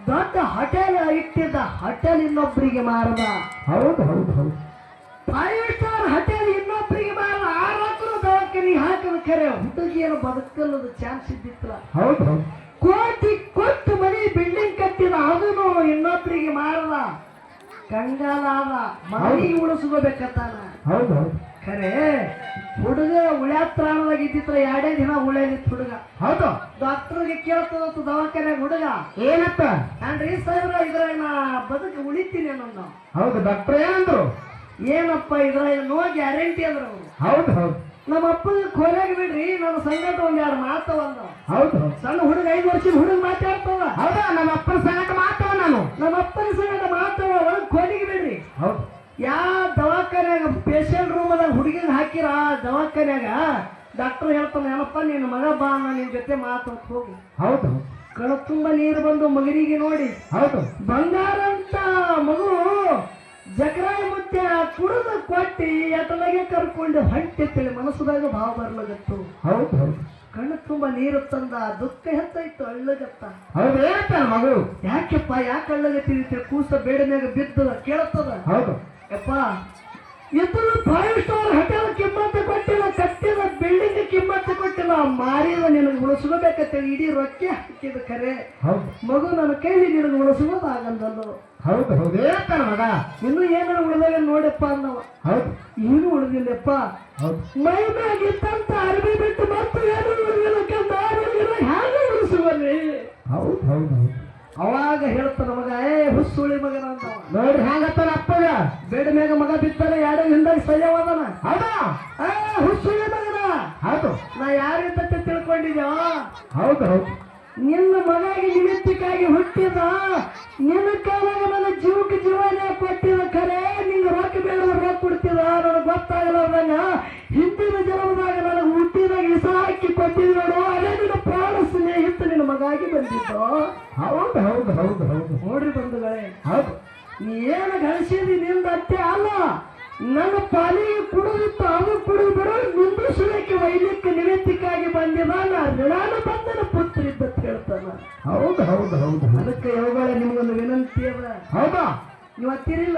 ದೊಡ್ಡ ಹೋಟೆಲ್ ಇಟ್ಟಿದ್ದ. ಹೋಟೆಲ್ ಇನ್ನೊಬ್ಬರಿಗೆ ಮಾರದ. ಹೌದು ಹೌದು ಹೌದು 5 ಸ್ಟಾರ್ ಹೋಟೆಲ್ ಇನ್ನೊಬ್ಬರಿಗೆ ಮಾರದ. 6 ಲಕ್ಷ ದವಾಖಾನೆಗೆ ಹಾಕಿದ ಖರೆ ಹುಡುಗಿಯನ್ನು ಬದುಕಲ್ಲದ ಚಾನ್ಸ್ ಇದ್ದಿತ್ತಲ್ಲ. ಹೌದು ಹೌದು ಕೋಟಿ ಕೊಟ್ಟು ಮನಿ ಬಿಲ್ಡಿಂಗ್ ಕಟ್ಟಿದ. ಅದನ್ನು ಇನ್ನೊಬ್ಬರಿಗೆ ಮಾರದ. ಕಂಗಾಲಾದ. ಮಗನಿಗೆ ಉಳಿಸ್ಕೋಬೇಕತ್ತಾನ. ಹೌದು ಹೌದು ಖರೆ ಹುಡುಗ ಉಳ್ಯಾತ್ರಾಣದಾಗ ಇದ್ದಿತ್ರ 2 ದಿನ ಉಳಿದಿತ್ತು ಹುಡುಗ. ಹೌದು ಡಾಕ್ಟರ್ಗೆ ಕೇಳ್ತದಂತ ದವಾಖಾನ್ಯಾಗ ಹುಡುಗ. ಏನತ್ತ ನಾನ್ರಿ ಸಾಹೇಬ್ರ ಇದ್ರಾಗ ನಾ ಬದುಕಿ ಉಳಿತೀನಿ ಅನ್ನೋ. ಹೌದು ಡಾಕ್ಟರ್ ಏನಂದ್ರು? ಏನಪ್ಪ ಇದ್ರಾಗ ನೋ ಗ್ಯಾರಂಟಿ ಅಂದ್ರ ಅವರು. ಹೌದು ಹೌದು ನಮ್ಮ ಅಪ್ಪನ ಕೊನೆಗೆ ಬಿಡ್ರಿ ನನ್ನ ಸಂಗಟ 1-2 ಮಾತು ಅಂದ. ಹೌದು ಹೌದು ಸಣ್ಣ ಹುಡುಗ 5 ವರ್ಷದ ಹುಡುಗ ಮಾತಾಡ್ತದ. ಹೌದಾ ನಮ್ಮ ಅಪ್ಪನ ಸಂಗಟ ಮಾತಾವ ನಾನು. ನಮ್ಮ ಅಪ್ಪನ ಸಂಗಟ ಮಾತಾಡ ಒಳಗ್ ಕೊನೆಗೆ ಬಿಡ್ರಿ. ಹೌದು ಯಾವ ದವಾಖಾನ್ಯಾಗ ಪೇಷಂಟ್ ರೂಮದಾಗ ಹುಡುಗಿನ ಹಾಕಿರ ದವಾಖಾನ್ಯಾಗ ಡಾಕ್ಟರ್ ಹೇಳ್ತಾನೆ, ಏನಪ್ಪ ನಿನ್ನ ಮಗ ಬಾ ನಿನ್ ಜೊತೆ ಮಾತಾಡ್ ಹೋಗಿ. ಹೌದು ಕಣ ತುಂಬ ನೀರು ಬಂದು ಮಗನಿಗೆ ನೋಡಿ ಹೌದು ಬಂಗಾರ ಅಂತ ಮಗು ಜಕರಾಯ ಮುತ್ಯ ಕುಡಿದು ಕೊಟ್ಟಿ ಎಟಲಾಗೆ ಕರ್ಕೊಂಡು ಹೊಂಟಿತ್ತೇಳಿ ಮನಸ್ಸದಾಗ ಭಾವ ಬರ್ಲಾಗತ್ತು. ಹೌದು ಹೌದು ಕಣ್ಣು ತುಂಬ ನೀರು ತಂದ. ದುಃಖ ಹೆಚ್ಚಾಯ್ತು. ಅಳ್ಳಗತ್ತ. ಹೌದು ಏನಂತ ಮಗು? ಯಾಕೆಪ್ಪ ಯಾಕೆ ಅಳ್ಳಗತ್ತಿ? ಕೂಸ ಬೇಡನ್ಯಾಗ ಬಿದ್ದದ ಕೇಳ್ತದ. ಹೌದು ಯಪ್ಪ ಇಬ್ಬರು 5 ಸ್ಟಾರ್ ಹೋಟೆಲ್ ಕಿಮ್ಮತ್ತು ಕೊಟ್ಟಿಲ್ಲ. ಕಟ್ಟಿದ ಬಿಲ್ಡಿಂಗ್ ಕಿಮ್ಮತ್ತು ಕೊಟ್ಟಿಲ್ಲ. ಮಾರಿದ ನಿನಗೆ ಉಳಿಸ್ಕೋಬೇಕಂತೇಳಿ ಇಡೀ ರೊಕ್ಕ ಹಾಕಿದ ಖರೆ ಹೌದು ಮಗು ನನ್ನ ಕೈಲಿ ನಿನಗೆ ಉಳಿಸ್ಕೋದಾಗಂದಲ್ಲೋ. ಹೌದು ಹೌದು ಏನಂತಾನ ಮಗ? ಇನ್ನು ಏನಾರ ಉಳಿದಾಗ ನೋಡಪ್ಪ ಅನ್ನವ. ಹೌದು ಏನು ಉಳಿದಿಲ್ಲಪ್ಪ. ಹೌದು ಮೈ ಮ್ಯಾಗಿತ್ತಂತ ಅರ್ಬಿ ಬಿಟ್ಟು ಮತ್ತೆ ಏನು ಉಳಿದಿಲ್ಲ. ಹೇಗೆ ಉಳಿಸುವಲ್ಲಿ? ಹೌದು ಹೌದು ಹೌದು ಅವಾಗ ಹೇಳ್ತಾನ ಮಗ, ಹುಸುಳಿ ಮಗನ ಅಂತವ. ನೋಡ್ರಿ ಹೆಂಗತ್ತಾನ ಅಪ್ಪಗ? ಬೇಡ ಮ್ಯಾಗ ಮಗ ಬಿತ್ತಾರೆ 2 ಹಿಂದಾಗ ಸಜವಾದನ. ಹೌದಾ ಹುಸುಳಿ ಮಗನ. ಹೌದು ನಾ ಯಾರಿಂದ ತಿಳ್ಕೊಂಡಿದ್ಯೋ? ಹೌದು ಹೌದು ನಿನ್ನ ಮಗಾಗಿ ನಿಮಿತ್ತಕ್ಕಾಗಿ ಹುಟ್ಟಿದ. ನಿನ್ನ ಕಾಲಾಗ ನನ್ನ ಜೀವಕ್ಕೆ ಜೀವನೇ ಕೊಟ್ಟಿದ ಖರೆ. ನಿಂಗೆ ರೊಕ್ಕ ಬೇಡ ರೊಕ್ಕ ಕೊಡ್ತಿದ. ನನಗೆ ಗೊತ್ತಾಗಲಾರ್ದಂಗ ಹಿಂದಿನ ಜನ್ಮದಾಗ ನನಗೆ ಹುಟ್ಟಿದಾಗ ಇಸ ಹಾಕಿ ಕೊಟ್ಟಿದ್ ನೋಡು. ಅದೇ ನಿನ್ನ ಪ್ರಾಣ ಸ್ನೇಹಿತ ನಿನ್ನ ಮಗಾಗಿ ಬಂದಿದ್ದು. ಹೌದು ಹೌದು ಹೌದು ಹೌದು ನೋಡ್ರಿ ಬಂಧುಗಳೇ, ಹೌದು ನೀ ಏನು ಗಳಿಸಿದಿ ನಿಂದ ಅಷ್ಟೇ ಅಲ್ಲ. ನನ್ನ ಪಾಲಿಗೆ ಕುಡಿದಿತ್ತು, ಅದು ಕುಡಿದು ಬಿಡು. ನಿಂದಿಸಲಿಕ್ಕೆ ವೈಲಿಕ್ಕೆ ನಿಮಿತ್ತಕ್ಕಾಗಿ ಬಂದಿದ. ನಾ ಋಣಾನು ಬಂದನ ಪುತ್ರ ಇದ್ದತ್ ಹೇಳ್ತಾನ. ಹೌದು ಹೌದು ಹೌದು ಅದಕ್ಕೆ ಯಾವಾಗಲೇ ನಿಮ್ಗೊಂದು ವಿನಂತಿ ಅದ. ಹೌದಾ ನೀವು ಹತ್ತಿರಿಲ್ಲ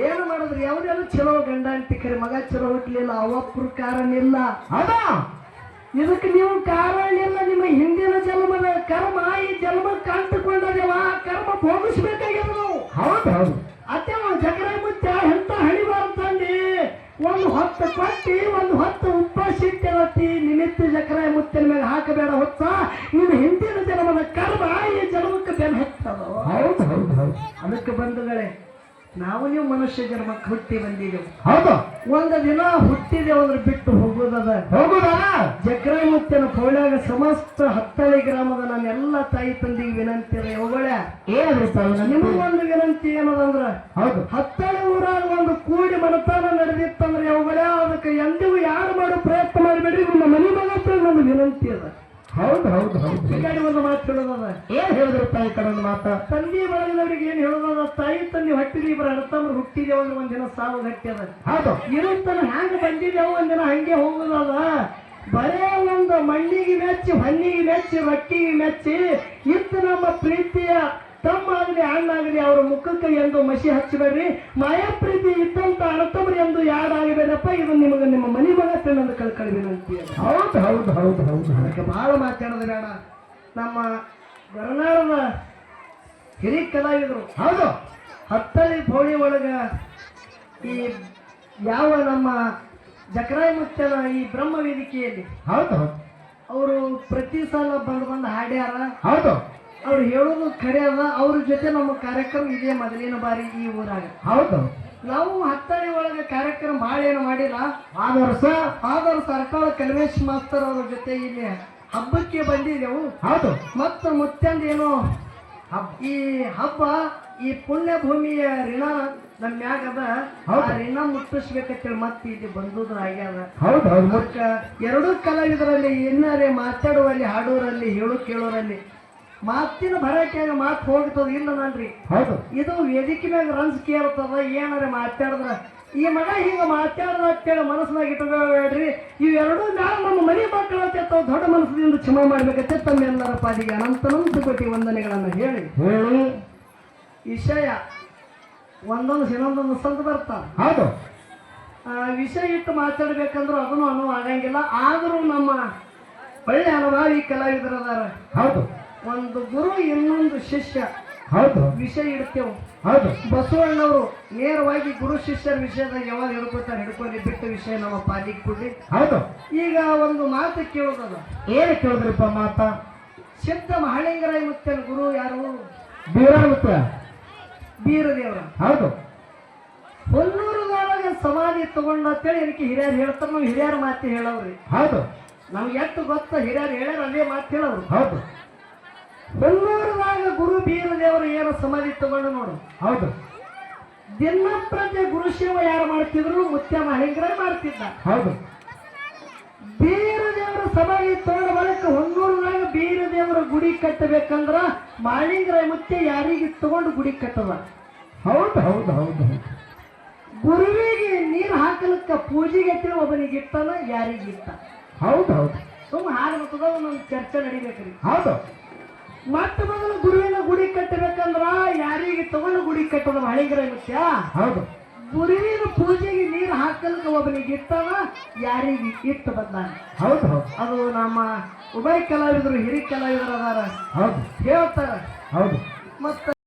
ಏನು ಮಾಡಿದ್ರಿ? ಯಾವ್ದೆಲ್ಲ ಚಲೋ ಗಂಡ ಅಂತಿ ಖರೆ ಮಗ ಚಲೋ ಹುಟ್ಲಿಲ್ಲ. ಅವಪ್ಪರ ಕಾರಣ ಇಲ್ಲ. ಹೌದಾ ಇದಕ್ಕೆ ನೀವು ಕಾರಣ ಇಲ್ಲ. ನಿಮ್ಮ ಹಿಂದಿನ ಜನ್ಮದ ಕರ್ಮ ಈ ಜನ್ಮಕ್ಕೆ ಅಂಟುಕೊಂಡದೇವ, ಕರ್ಮ ಭೋಗಿಸ್ಬೇಕಾಗ್ಯದ ನಾವು. ಹೌದು ಹೌದು ಅತ್ತೇವ ಜಗರ ಮುತ್ಯ ಎಂತ ಹಣಿಬಾರ್ದಂಡಿ, ಒಂದು ಹೊತ್ತು ಕೊಟ್ಟಿ ಒಂದು ಹೊತ್ತು ಉಪವಾಸಿಟ್ಟಿ ನಿಮಿತ್ತ ಜಕರ ಮುತ್ತಿನ ಮೇಲೆ ಹಾಕಬೇಡ ಹೊತ್ತ. ನಿಮ್ಮ ಹಿಂದಿನ ಜನ್ಮದ ಕರ್ಮ ಈ ಜನ್ಮಕ್ಕೆ ಬೆನ್ನು ಹತ್ತದ. ಹೌದು ಹೌದು ಹೌದು ಅದಕ್ಕೆ ಬಂಧುಗಳೇ, ನಾವು ನೀವು ಮನುಷ್ಯ ಜನ್ಮಕ್ಕೆ ಹುಟ್ಟಿ ಬಂದಿದ್ದೆವು. ಹೌದು ಒಂದು ದಿನ ಹುಟ್ಟಿದೆವು ಅಂದ್ರೆ ಬಿಟ್ಟು ಹೋಗುವುದದ. ಹೋಗುದಾ ಜಗ್ರ ಮುತ್ತಿನ ಪೌಳ್ಯಾಗ ಸಮಸ್ತ ಹತ್ತಳಿ ಗ್ರಾಮದ ನನ್ನೆಲ್ಲ ತಾಯಿ ತಂದಿಗೆ ವಿನಂತಿ ಇದೆ. ಅವುಗಳೇ ಏನಾದ್ರು ನಿಮಗೊಂದು ವಿನಂತಿ ಏನದಂದ್ರ, ಹೌದು ಹತ್ತಳಿ ಊರಾಗ ಒಂದು ಕೂಡಿ ಮನತಾನ ನಡೆದಿತ್ತಂದ್ರೆ ಅವುಗಳೇ ಅದಕ್ಕೆ ಎಂದಿಗೂ ಯಾರು ಮಾಡೋ ಪ್ರಯತ್ನ ಮಾಡಿಬಿಡ್ರಿ. ನಿಮ್ಮ ಮನೆ ಮಗ ನನ್ನ ವಿನಂತಿ ಅದ. ಹೌದು ಹೌದು ಹೌದು ಈ ಕಡೆ ಒಂದು ಮಾತು ಹೇಳೋದದ. ಏನ್ ಹೇಳಿದ್ರು ತಾಯಿ ಕಡೆ ಒಂದು ಮಾತ? ತಂದೆ ಬಳಗದವ್ರಿಗೆ ಏನ್ ಹೇಳೋದದ, ತಾಯಿ ತಂದೆ ಹೊಟ್ಟಿಗೆ ಇಬ್ಬರು ಅರ್ಥಮ್ರು ಹುಟ್ಟಿದೇವು ಅಂದ್ರೆ ಒಂದಿನ ಸಾವು ಗಟ್ಟಿ ಅದ. ಹೌದು ಇರುತ್ತನ ಹ್ಯಾಂಗ ಬಂದಿದ್ದೇವು ಒಂದಿನ ಹಂಗೆ ಹೋಗುದದ. ಬರೇ ಒಂದು ಮಣ್ಣಿಗೆ ಮೆಚ್ಚಿ, ಹೊನ್ನಿಗೆ ಮೆಚ್ಚಿ, ರೊಟ್ಟಿಗೆ ಮೆಚ್ಚಿ ಇತ್ತು ನಮ್ಮ ಪ್ರೀತಿಯ ತಮ್ಮ ಆಗಲಿ ಹಣ್ಣಾಗಲಿ ಅವ್ರ ಮುಖಕ್ಕೆ ಎಂದು ಮಸಿ ಹಚ್ಚಬೇಡ್ರಿ. ಮಾಯಾ ಪ್ರೀತಿ ಇದ್ದಂತ ಅಣತಮ್ರಿ ಎಂದು ಯಾಡಾಗಬೇಡಪ್ಪ. ಇದು ನಿಮಗೆ ನಿಮ್ಮ ಮನೆ ಮಗ ತಿನ್ನೋದು ಕಳ್ಕೊಳ್ಳಿ ವಿನಂತಿ. ಹೌದು ಹೌದು ಹೌದು ಹೌದು ಅದಕ್ಕೆ ಬಹಳ ಮಾತಾಡೋದು ಬೇಡ. ನಮ್ಮ ಗರನಾಳದ ಹಿರಿಯ ಕಲಾವಿದರು ಹೌದು ಹತ್ತಳಿ ಪೌಳಿ ಒಳಗ ಈ ಯಾವ ನಮ್ಮ ಜಕರಾಯ ಮುತ್ತನ ಈ ಬ್ರಹ್ಮ ವೇದಿಕೆಯಲ್ಲಿ ಹೌದು ಹೌದು ಅವರು ಪ್ರತಿ ಸಲ ಬಂದು ಹಾಡ್ಯಾರ. ಹೌದು ಅವ್ರು ಹೇಳೋದು ಖರೆ ಅದ. ಅವ್ರ ಜೊತೆ ನಮ್ಮ ಕಾರ್ಯಕ್ರಮ ಇದೇ ಮೊದಲಿನ ಬಾರಿ ಈ ಊರಾಗ. ಹೌದು ನಾವು ಹತ್ತಳಿ ಒಳಗೆ ಕಾರ್ಯಕ್ರಮ ಭಾಳ ಏನು ಮಾಡಿಲ್ಲ. ಆದರ್ಶ ಸರ್ಕಾರ ಕಲ್ಮೇಶ್ ಮಾಸ್ತರ್ ಅವ್ರ ಜೊತೆ ಇಲ್ಲಿ ಹಬ್ಬಕ್ಕೆ ಬಂದಿದ್ದೆವು. ಹೌದು ಮತ್ತು ಮುತ್ಯಂದ ಏನು ಈ ಹಬ್ಬ ಈ ಪುಣ್ಯ ಭೂಮಿಯ ಋಣ ನಮ್ಮ ಮ್ಯಾಗ ಅದ. ಆ ಋಣ ಮುಟ್ಟಿಸ್ಬೇಕಂತೇಳಿ ಮತ್ತೆ ಇಲ್ಲಿ ಬಂದುದ್ರ ಆಗ್ಯಾದ. ಹೌದು ಹೌದು ಅದಕ್ಕೆ ಎರಡೂ ಕಲಾವಿದರಲ್ಲಿ ಏನಾರೇ ಮಾತಾಡುವಲ್ಲಿ, ಹಾಡೋರಲ್ಲಿ, ಹೇಳು ಕೇಳೋರಲ್ಲಿ ಮಾತಿನ ಭರವಸೆಯಾಗ ಮಾತು ಹೋಗ್ತದ ಇಲ್ಲ ನನ್ರಿ. ಹೌದು ಇದು ವೇದಿಕೆ ಮ್ಯಾಗ ರನ್ಸ್ ಕೇಳ್ತದ. ಏನಾರ ಮಾತಾಡಿದ್ರ ಈ ಮಗ ಹಿಂಗ ಮಾತಾಡ್ದ ಅಂತೇಳಿ ಮನಸ್ಸಿನಾಗ ಇಟ್ಕೋಬೇಡ್ರಿ. ಇವೆರಡೂ ಮ್ಯಾಲ ನಮ್ಮ ಮನೆ ಮಕ್ಕಳ ತಾವು ದೊಡ್ಡ ಮನಸ್ಸಿನಿಂದ ಕ್ಷಮ ಮಾಡ್ಬೇಕಂತೆ ತಮ್ಮೆಲ್ಲರ ಪಾದಿಗೆ ಅನಂತ ಕೋಟಿ ವಂದನೆಗಳನ್ನು ಹೇಳಿ ಹೇಳಿ ವಿಷಯ ಒಂದೊಂದು ಇನ್ನೊಂದೊಂದು ಸಂತ ಬರ್ತಾವ. ಹೌದು ವಿಷಯ ಇಟ್ಟು ಮಾತಾಡ್ಬೇಕಂದ್ರೂ ಅದನ್ನು ಅನುವು ಆಗಂಗಿಲ್ಲ. ಆದರೂ ನಮ್ಮ ಒಳ್ಳೆ ಹಲವಾರು ಕಲಾವಿದರದಾರ. ಹೌದು ಒಂದು ಗುರು ಇನ್ನೊಂದು ಶಿಷ್ಯ ಹೌದು ವಿಷಯ ಇಡ್ತೇವೆ. ಹೌದು ಬಸವಣ್ಣವರು ನೇರವಾಗಿ ಗುರು ಶಿಷ್ಯರ ವಿಷಯದಾಗ ಯಾವಾಗ ಹಿಡ್ಕೊತಾರೆ ಹಿಡ್ಕೊಳ್ಳಿ, ಬಿಟ್ಟ ವಿಷಯ ನಮ್ಮ ಪಾಲಿಗೆ ಕೊಡ್ಲಿ. ಹೌದು ಈಗ ಒಂದು ಮಾತು ಕೇಳೋದದ. ಏನು ಕೇಳಿದ್ರಿಪ್ಪ ಮಾತ? ಸಿದ್ಧ ಮಹಾಲಿಂಗರಾಯ ಮುತ್ತನ ಗುರು ಯಾರು? ಬೀರಾಮುತ್ತ ಬೀರದೇವರ. ಹೌದು ಹೊನ್ನೂರದೊಳಗೆ ಸಮಾಧಿ ತಗೊಂಡ ಅಂತೇಳಿ ಇದಕ್ಕೆ ಹಿರಿಯರು ಹೇಳ್ತಾರೆ. ನಾವು ಹಿರಿಯರ ಮಾತು ಹೇಳವ್ರಿ. ಹೌದು ನಮ್ಗೆ ಎಷ್ಟು ಗೊತ್ತ ಹಿರಿಯರು ಹೇಳ್ಯಾರ ಅದೇ ಮಾತು ಹೇಳವ್ರು. ಹೌದು ಹೊನ್ನೂರದಾಗ ಗುರು ಬೀರದೇವರು ಏನು ಸಮಾಧಿ ತಗೊಂಡು ನೋಡು. ಹೌದು ದಿನಪ್ರತಿ ಗುರು ಸೇವ ಯಾರು ಮಾಡ್ತಿದ್ರು? ಮುತ್ಯ ಮಹಾಲಿಂಗರಾಯ ಮಾಡ್ತಿದ್ದ. ಹೌದು ಬೀರದೇವರ ಸಮಾಧಿ ತಗೊಂಡ ಬಳಿಕ ಹೊನ್ನೂರದಾಗ ಬೀರದೇವರ ಗುಡಿ ಕಟ್ಟಬೇಕಂದ್ರ ಮಹಾಲಿಂಗರಾಯ ಮುತ್ಯ ಯಾರಿಗೆ ತಗೊಂಡು ಗುಡಿ ಕಟ್ಟದ. ಹೌದು ಹೌದು ಹೌದು ಗುರುವಿಗೆ ನೀರು ಹಾಕಲಕ್ಕ ಪೂಜೆಗೆ ಅಂತೇಳಿ ಒಬ್ಬನಿಗೆ ಇಟ್ಟನ, ಯಾರಿಗೆ ಇಟ್ಟ. ಹೌದು ಹೌದು ಸುಮ್ಮ ಹಾಗೆ ಬರ್ತದ ಒಂದೊಂದು ಚರ್ಚೆ ನಡಿಬೇಕ್ರಿ. ಹೌದು ಮತ್ತೆ ಮೊದಲು ಗುರುವಿನ ಗುಡಿ ಕಟ್ಟಬೇಕಂದ್ರ ಯಾರಿಗೆ ತಗೊಂಡು ಗುಡಿ ಕಟ್ಟದ ಮಹಾಲಿಂಗರಾಯ ಮುತ್ಯ. ಹೌದು ಗುರುವಿನ ಪೂಜೆಗೆ ನೀರು ಹಾಕಲಕ್ಕ ಒಬ್ಬನಿಗೆ ಇಟ್ಟನ, ಯಾರಿಗೆ ಇಟ್ಟು ಬಂದಾನ. ಹೌದು ಹೌದು ಅದು ನಮ್ಮ ಉಭಯ ಕಲಾವಿದರು ಹಿರಿಯ ಕಲಾವಿದರು ಅದಾರ ಹೌದು ಹೇಳ್ತಾರ. ಹೌದು ಮತ್ತ